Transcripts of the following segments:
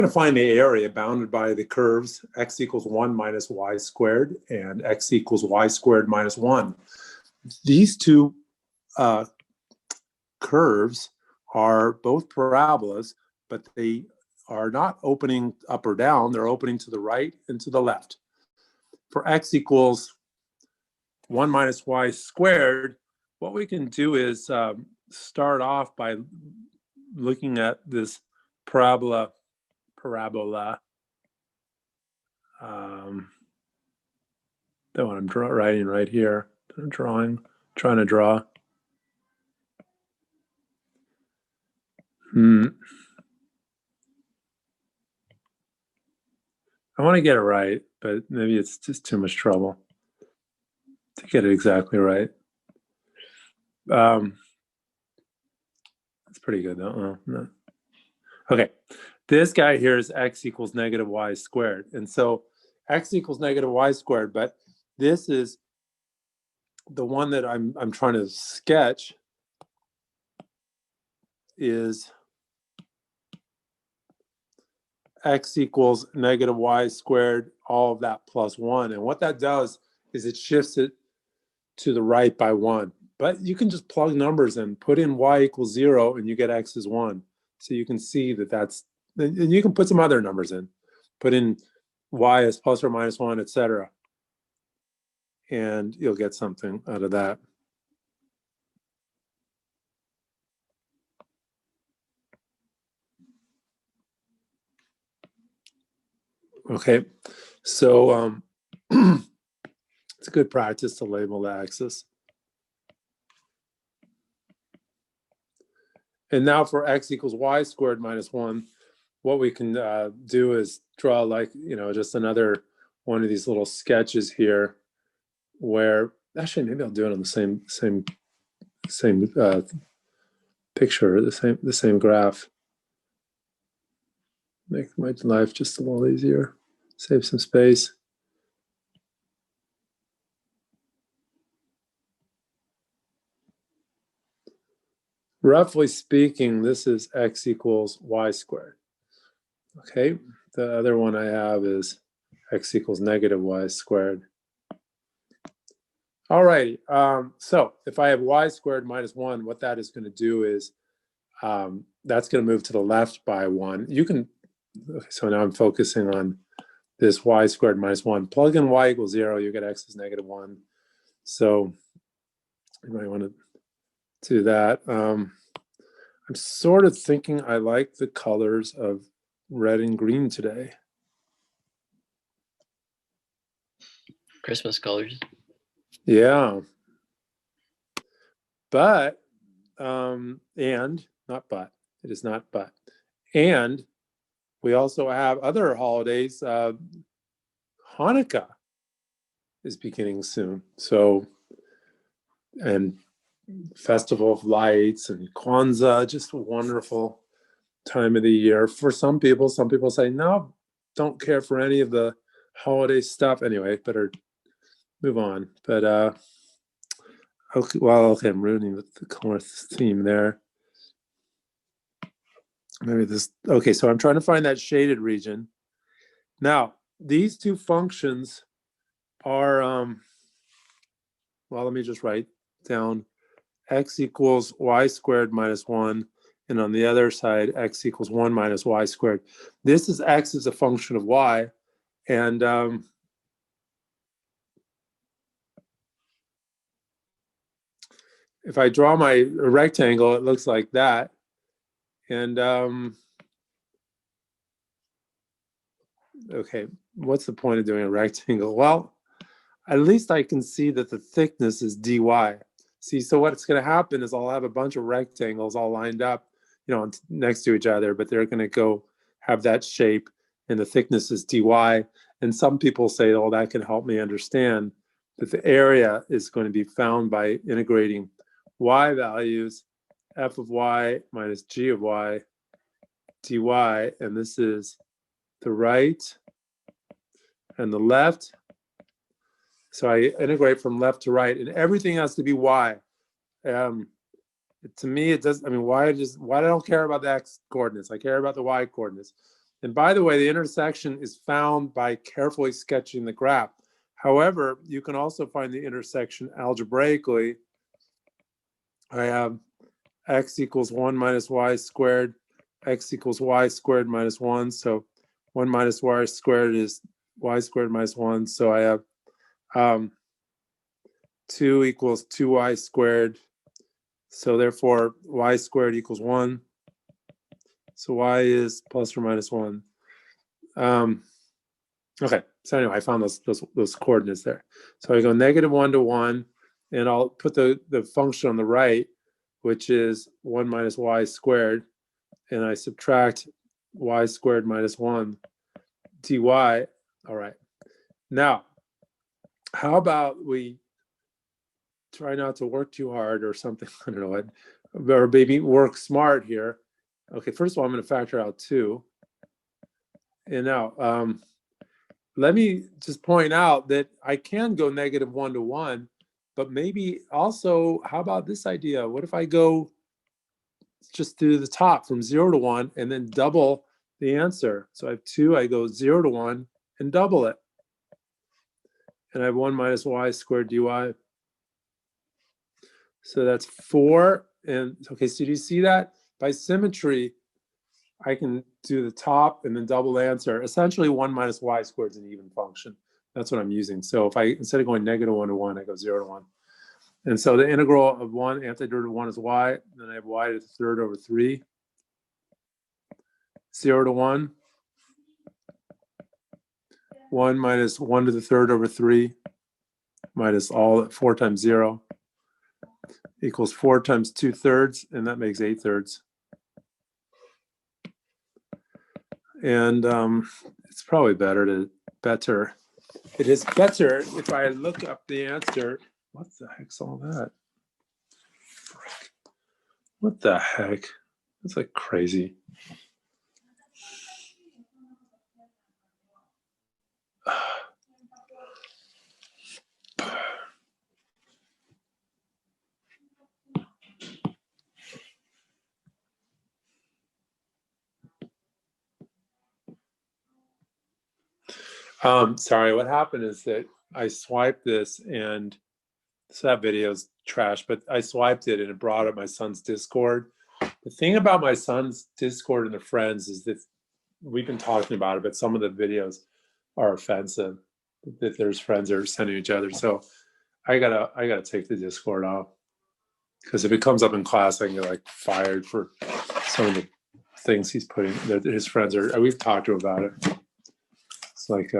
to find the area bounded by the curves x equals 1 minus y squared and x equals y squared minus 1. These two curves are both parabolas, but they are not opening up or down. They're opening to the right and to the left. For x equals 1 minus y squared, what we can do is start off by looking at this parabola. The one I'm writing right here. Trying to draw. I want to get it right, but maybe it's just too much trouble to get it exactly right. That's pretty good though. No. Okay, this guy here is x equals negative y squared. And so x equals negative y squared, but this is the one that I'm trying to sketch is x equals negative y squared, all of that plus 1. And what that does is it shifts it to the right by 1. But you can just plug numbers in, put in y equals 0, and you get x is 1. So you can see that that's, and you can put some other numbers in. Put in y as plus or minus 1, etc. And you'll get something out of that. Okay, so it's a good practice to label the axis. And now for x equals y squared minus 1, what we can do is draw like, just another one of these little sketches here where, actually maybe I'll do it on the same picture, the same graph. Make my life just a little easier, save some space. Roughly speaking, this is x equals y squared. Okay, the other one I have is x equals negative y squared. All right, so if I have y squared minus 1, what that is going to do is that's going to move to the left by 1. You can, so now I'm focusing on this y squared minus 1. Plug in y equals 0, you get x is negative 1. So you might want to do that. I'm sort of thinking I like the colors of red and green today. Christmas colors. Yeah. But, and, not but, it is not but. And we also have other holidays. Hanukkah is beginning soon. So, and Festival of Lights and Kwanzaa, just a wonderful time of the year. For some people say, no, don't care for any of the holiday stuff. Anyway, better move on. But, okay, well, okay, I'm ruining the color theme there. Maybe this, okay, so I'm trying to find that shaded region. Now, these two functions are, well, let me just write down x equals y squared minus 1, and on the other side, x equals 1 minus y squared. This is x as a function of y, and if I draw my rectangle, it looks like that. And okay, what's the point of doing a rectangle? Well, at least I can see that the thickness is dy. See, so what's going to happen is I'll have a bunch of rectangles all lined up, next to each other, but they're going to go have that shape, and the thickness is dy. And some people say, oh, that can help me understand that the area is going to be found by integrating y values, f of y minus g of y dy, and this is the right and the left. So I integrate from left to right, and everything has to be y. To me, it does. I mean, why I don't care about the x coordinates. I care about the y coordinates. And by the way, the intersection is found by carefully sketching the graph. However, you can also find the intersection algebraically. I have x equals 1 minus y squared, x equals y squared minus 1. So 1 minus y squared is y squared minus 1. So I have 2 equals 2y squared. So therefore, y squared equals 1. So y is plus or minus 1. Okay, so anyway, I found those coordinates there. So I go -1 to 1, and I'll put the function on the right, which is 1 minus y squared, and I subtract y squared minus 1 dy. All right. Now, how about we try not to work too hard or something? I don't know what, or maybe work smart here. Okay, first of all, I'm going to factor out 2. And now, let me just point out that I can go -1 to 1, but maybe also, how about this idea? What if I go just through the top from 0 to 1 and then double the answer? So I have 2, I go 0 to 1 and double it. And I have 1 minus y squared dy. So that's 4. And okay, so do you see that? By symmetry, I can do the top and then double the answer. Essentially, 1 minus y squared is an even function. That's what I'm using. So if I, instead of going -1 to 1, I go 0 to 1. And so the integral of 1, antiderivative of 1 is y. Then I have y to the third over 3. 0 to 1. 1 minus 1 to the third over 3 minus all 4 times 0 equals 4 times 2/3, and that makes 8/3. And it's probably better. It is better if I look up the answer. What the heck's all that? Frick. What the heck? That's like crazy. Sorry, what happened is that I swiped this, and so that video's trash, but I swiped it and it brought up my son's Discord. The thing about my son's Discord and the friends is that we've been talking about it, but some of the videos are offensive that there's friends that are sending each other. So I gotta take the Discord off, because if it comes up in class, I can get like fired for some of the things he's putting. That his friends are. We've talked to him about it. It's like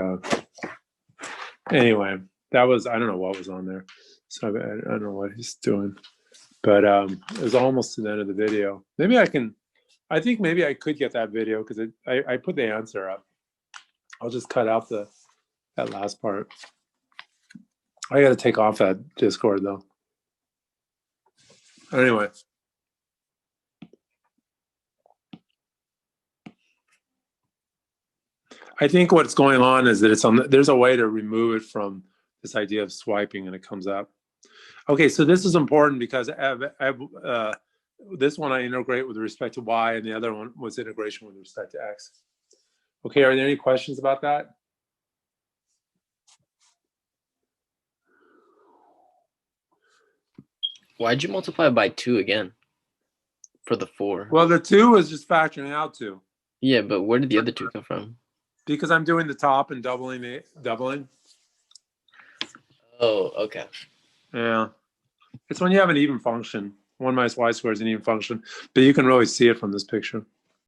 anyway, that was, I don't know what was on there. So I don't know what he's doing, but it was almost to the end of the video. Maybe I think maybe I could get that video, because I put the answer up. I'll just cut out that last part. I got to take off that Discord though. Anyway. I think what's going on is that there's a way to remove it from this idea of swiping, and it comes up. Okay, so this is important because this one I integrate with respect to y, and the other one was integration with respect to x. Okay, are there any questions about that? Why'd you multiply by 2 again for the 4? Well, the 2 is just factoring out 2. Yeah, but where did the other 2 come from? Because I'm doing the top and doubling. Oh, okay. Yeah. It's when you have an even function. 1 minus y squared is an even function, but you can really see it from this picture.